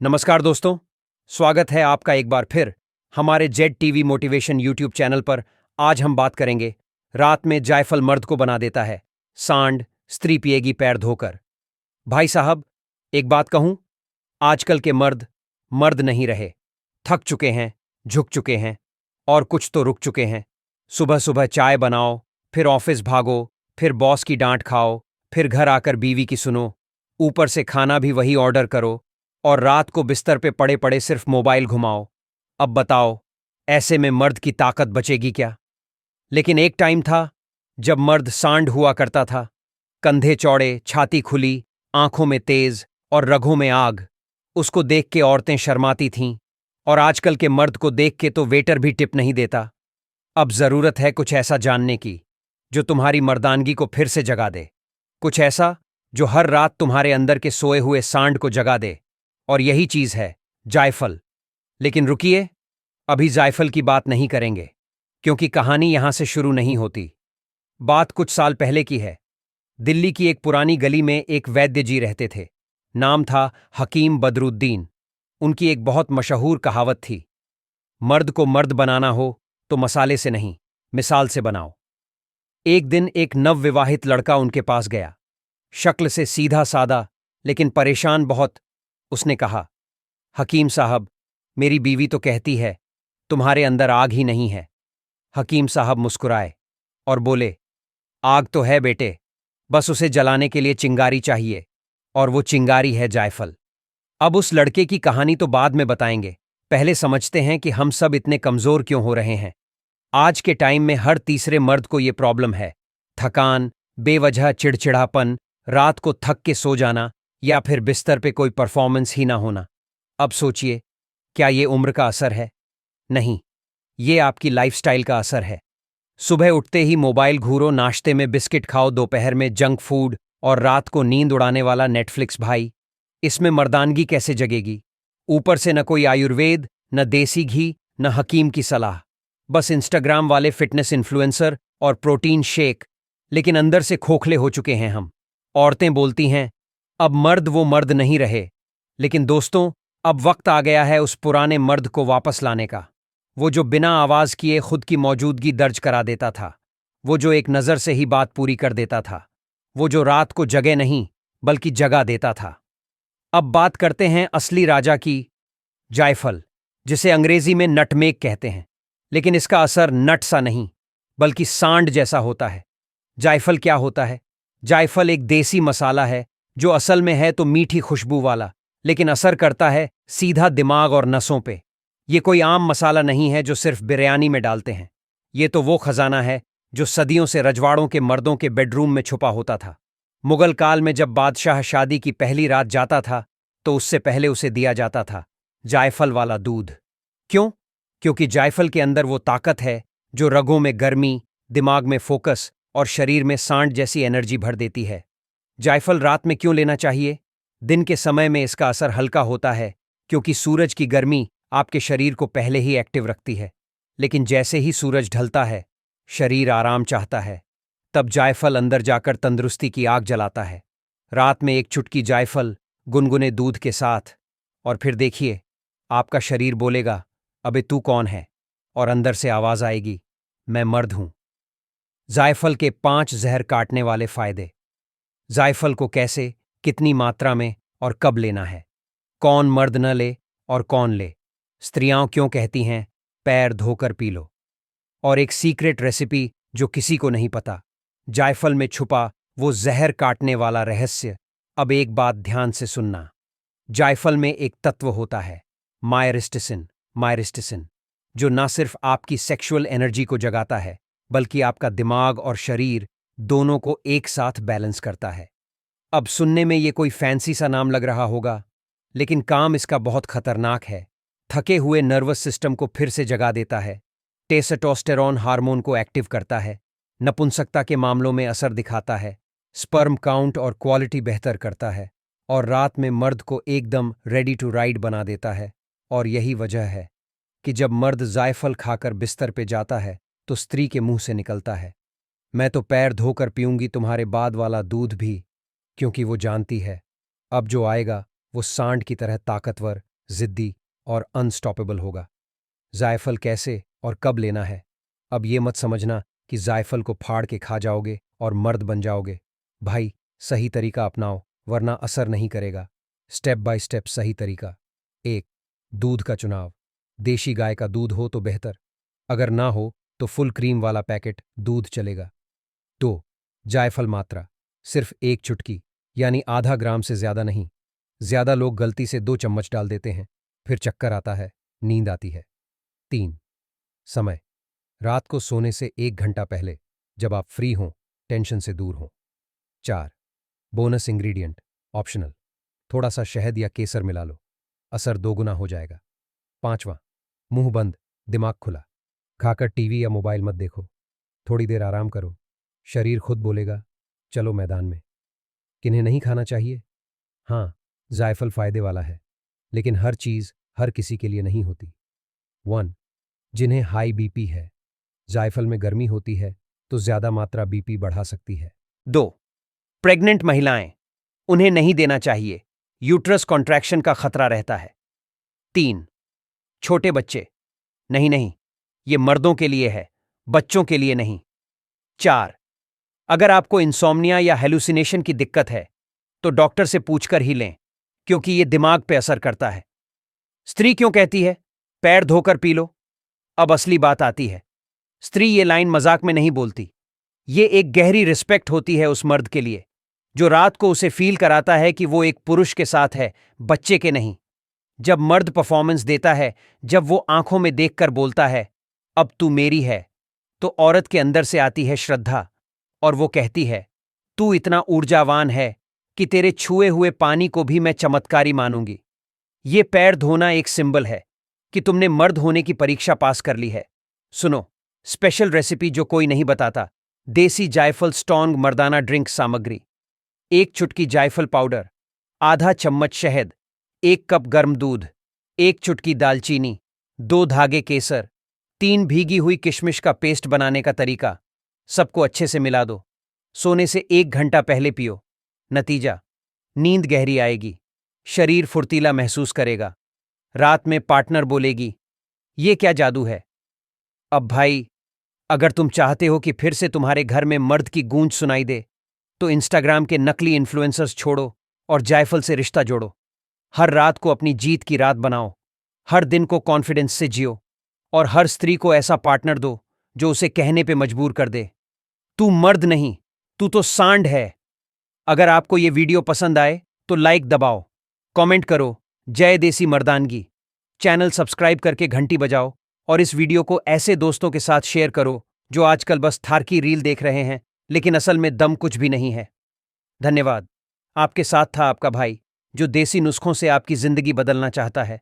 नमस्कार दोस्तों, स्वागत है आपका एक बार फिर हमारे Z TV motivation YouTube channel पर। आज हम बात करेंगे रात में जायफल मर्द को बना देता है सांड, स्त्री पिएगी पैर धोकर। भाई साहब, एक बात कहूं, आजकल के मर्द मर्द नहीं रहे। थक चुके हैं, झुक चुके हैं और कुछ तो रुक चुके हैं। सुबह सुबह चाय बनाओ, फिर ऑफिस भागो, फिर बॉस की डांट खाओ, फिर घर आकर बीवी की सुनो, ऊपर से खाना भी वही ऑर्डर करो और रात को बिस्तर पे पड़े पड़े सिर्फ मोबाइल घुमाओ। अब बताओ, ऐसे में मर्द की ताकत बचेगी क्या? लेकिन एक टाइम था जब मर्द सांड हुआ करता था। कंधे चौड़े, छाती खुली, आंखों में तेज और रगों में आग। उसको देख के औरतें शर्माती थीं और आजकल के मर्द को देख के तो वेटर भी टिप नहीं देता। अब जरूरत है कुछ ऐसा जानने की जो तुम्हारी मर्दानगी को फिर से जगा दे। कुछ ऐसा जो हर रात तुम्हारे अंदर के सोए हुए सांड को जगा दे। और यही चीज है जायफल। लेकिन रुकिए, अभी जायफल की बात नहीं करेंगे, क्योंकि कहानी यहां से शुरू नहीं होती। बात कुछ साल पहले की है। दिल्ली की एक पुरानी गली में एक वैद्य जी रहते थे। नाम था हकीम बदरुद्दीन। उनकी एक बहुत मशहूर कहावत थी, मर्द को मर्द बनाना हो तो मसाले से नहीं, मिसाल से बनाओ। एक दिन एक नवविवाहित लड़का उनके पास गया। शक्ल से सीधा सादा, लेकिन परेशान बहुत। उसने कहा, हकीम साहब, मेरी बीवी तो कहती है तुम्हारे अंदर आग ही नहीं है। हकीम साहब मुस्कुराए और बोले, आग तो है बेटे, बस उसे जलाने के लिए चिंगारी चाहिए, और वो चिंगारी है जायफल। अब उस लड़के की कहानी तो बाद में बताएंगे, पहले समझते हैं कि हम सब इतने कमजोर क्यों हो रहे हैं। आज के टाइम में हर तीसरे मर्द को ये प्रॉब्लम है। थकान, बेवजह चिड़चिड़ापन, रात को थक के सो जाना, या फिर बिस्तर पे कोई परफॉर्मेंस ही ना होना। अब सोचिए, क्या ये उम्र का असर है? नहीं, ये आपकी लाइफस्टाइल का असर है। सुबह उठते ही मोबाइल घूरो, नाश्ते में बिस्किट खाओ, दोपहर में जंक फूड और रात को नींद उड़ाने वाला नेटफ्लिक्स। भाई, इसमें मर्दानगी कैसे जगेगी? ऊपर से न कोई आयुर्वेद, न देसी घी, न हकीम की सलाह। बस इंस्टाग्राम वाले फिटनेस इन्फ्लुएंसर और प्रोटीन शेक। लेकिन अंदर से खोखले हो चुके हैं हम। औरतें बोलती हैं अब मर्द वो मर्द नहीं रहे। लेकिन दोस्तों, अब वक्त आ गया है उस पुराने मर्द को वापस लाने का। वो जो बिना आवाज किए खुद की मौजूदगी दर्ज करा देता था। वो जो एक नजर से ही बात पूरी कर देता था। वो जो रात को जगह नहीं बल्कि जगा देता था। अब बात करते हैं असली राजा की, जायफल, जिसे अंग्रेजी में नटमेग कहते हैं। लेकिन इसका असर नट सा नहीं बल्कि सांड जैसा होता है। जायफल क्या होता है? जायफल एक देसी मसाला है जो असल में है तो मीठी खुशबू वाला, लेकिन असर करता है सीधा दिमाग और नसों पे। ये कोई आम मसाला नहीं है जो सिर्फ बिरयानी में डालते हैं। ये तो वो खजाना है जो सदियों से रजवाड़ों के मर्दों के बेडरूम में छुपा होता था। मुगल काल में जब बादशाह शादी की पहली रात जाता था तो उससे पहले उसे दिया जाता था जायफल वाला दूध। क्यों? क्योंकि जायफल के अंदर वो ताकत है जो रगों में गर्मी, दिमाग में फोकस और शरीर में सांड जैसी एनर्जी भर देती है। जायफल रात में क्यों लेना चाहिए? दिन के समय में इसका असर हल्का होता है, क्योंकि सूरज की गर्मी आपके शरीर को पहले ही एक्टिव रखती है। लेकिन जैसे ही सूरज ढलता है, शरीर आराम चाहता है। तब जायफल अंदर जाकर तंदुरुस्ती की आग जलाता है। रात में एक चुटकी जायफल गुनगुने दूध के साथ, और फिर देखिए, आपका शरीर बोलेगा, अबे तू कौन है? और अंदर से आवाज आएगी, मैं मर्द हूं। जायफल के 5 जहर काटने वाले फायदे। जायफल को कैसे, कितनी मात्रा में और कब लेना है? कौन मर्द न ले और कौन ले? स्त्रियां क्यों कहती हैं पैर धोकर पी लो? और एक सीक्रेट रेसिपी जो किसी को नहीं पता, जायफल में छुपा वो जहर काटने वाला रहस्य। अब एक बात ध्यान से सुनना। जायफल में एक तत्व होता है, मायरिस्टिसिन, जो ना सिर्फ आपकी सेक्सुअल एनर्जी को जगाता है बल्कि आपका दिमाग और शरीर दोनों को एक साथ बैलेंस करता है। अब सुनने में ये कोई फैंसी सा नाम लग रहा होगा, लेकिन काम इसका बहुत खतरनाक है। थके हुए नर्वस सिस्टम को फिर से जगा देता है, टेस्टोस्टेरोन हार्मोन को एक्टिव करता है, नपुंसकता के मामलों में असर दिखाता है, स्पर्म काउंट और क्वालिटी बेहतर करता है, और रात में मर्द को एकदम रेडी टू राइड बना देता है। और यही वजह है कि जब मर्द जायफल खाकर बिस्तर पे जाता है तो स्त्री के मुंह से निकलता है, मैं तो पैर धोकर पीऊंगी तुम्हारे बाद वाला दूध भी, क्योंकि वो जानती है अब जो आएगा वो सांड की तरह ताकतवर, जिद्दी और अनस्टॉपेबल होगा। जायफल कैसे और कब लेना है? अब ये मत समझना कि जायफल को फाड़ के खा जाओगे और मर्द बन जाओगे। भाई, सही तरीका अपनाओ, वरना असर नहीं करेगा। स्टेप बाय स्टेप सही तरीका। 1. दूध का चुनाव। देशी गाय का दूध हो तो बेहतर। अगर ना हो तो फुल क्रीम वाला पैकेट दूध चलेगा। 2. जायफल मात्रा। सिर्फ 1 चुटकी, यानी आधा ग्राम से ज्यादा नहीं। ज्यादा लोग गलती से 2 चम्मच डाल देते हैं, फिर चक्कर आता है, नींद आती है। 3. समय। रात को सोने से 1 घंटा पहले, जब आप फ्री हों, टेंशन से दूर हों। 4. Bonus ingredient, optional. थोड़ा सा शहद या केसर मिला लो, असर 2 गुना हो जाएगा। 5वां, मुंह बंद, दिमाग खुला। खाकर टीवी या मोबाइल मत देखो, थोड़ी देर आराम करो। शरीर खुद बोलेगा, चलो मैदान में। किन्हें नहीं खाना चाहिए? हाँ, जायफल फायदे वाला है, लेकिन हर चीज हर किसी के लिए नहीं होती। 1. जिन्हें हाई बीपी है। जायफल में गर्मी होती है, तो ज्यादा मात्रा बीपी बढ़ा सकती है। 2. प्रेग्नेंट महिलाएं, उन्हें नहीं देना चाहिए, यूट्रस कॉन्ट्रैक्शन का खतरा रहता है। 3. छोटे बच्चे, नहीं नहीं, ये मर्दों के लिए है, बच्चों के लिए नहीं। 4. अगर आपको इंसोम्निया या हेलुसिनेशन की दिक्कत है तो डॉक्टर से पूछकर ही लें, क्योंकि ये दिमाग पे असर करता है। स्त्री क्यों कहती है पैर धोकर पी लो? अब असली बात आती है। स्त्री ये लाइन मजाक में नहीं बोलती, ये एक गहरी रिस्पेक्ट होती है उस मर्द के लिए जो रात को उसे फील कराता है कि वो एक पुरुष के साथ है, बच्चे के नहीं। जब मर्द परफॉर्मेंस देता है, जब वो आंखों में देखकर बोलता है, अब तू मेरी है, तो औरत के अंदर से आती है श्रद्धा, और वो कहती है, तू इतना ऊर्जावान है कि तेरे छुए हुए पानी को भी मैं चमत्कारी मानूंगी। ये पैर धोना एक सिंबल है कि तुमने मर्द होने की परीक्षा पास कर ली है। सुनो, स्पेशल रेसिपी जो कोई नहीं बताता। देसी जायफल स्ट्रॉन्ग मर्दाना ड्रिंक सामग्री। 1 चुटकी जायफल पाउडर, आधा चम्मच शहद, 1 कप गर्म दूध, 1 चुटकी दालचीनी, 2 धागे केसर, 3 भीगी हुई किशमिश का पेस्ट बनाने का तरीका। सबको अच्छे से मिला दो। सोने से 1 घंटा पहले पियो। नतीजा, नींद गहरी आएगी, शरीर फुर्तीला महसूस करेगा। रात में पार्टनर बोलेगी, ये क्या जादू है? अब भाई, अगर तुम चाहते हो कि फिर से तुम्हारे घर में मर्द की गूंज सुनाई दे, तो इंस्टाग्राम के नकली इन्फ्लुएंसर्स छोड़ो और जायफल से रिश्ता जोड़ो। हर रात को अपनी जीत की रात बनाओ, हर दिन को कॉन्फिडेंस से जियो, और हर स्त्री को ऐसा पार्टनर दो जो उसे कहने पे मजबूर कर दे, तू मर्द नहीं, तू तो सांड है। अगर आपको ये वीडियो पसंद आए तो लाइक दबाओ, कमेंट करो, जय देसी मर्दानगी। चैनल सब्सक्राइब करके घंटी बजाओ, और इस वीडियो को ऐसे दोस्तों के साथ शेयर करो जो आजकल बस थारकी रील देख रहे हैं, लेकिन असल में दम कुछ भी नहीं है। धन्यवाद। आपके साथ था आपका भाई, जो देसी नुस्खों से आपकी जिंदगी बदलना चाहता है।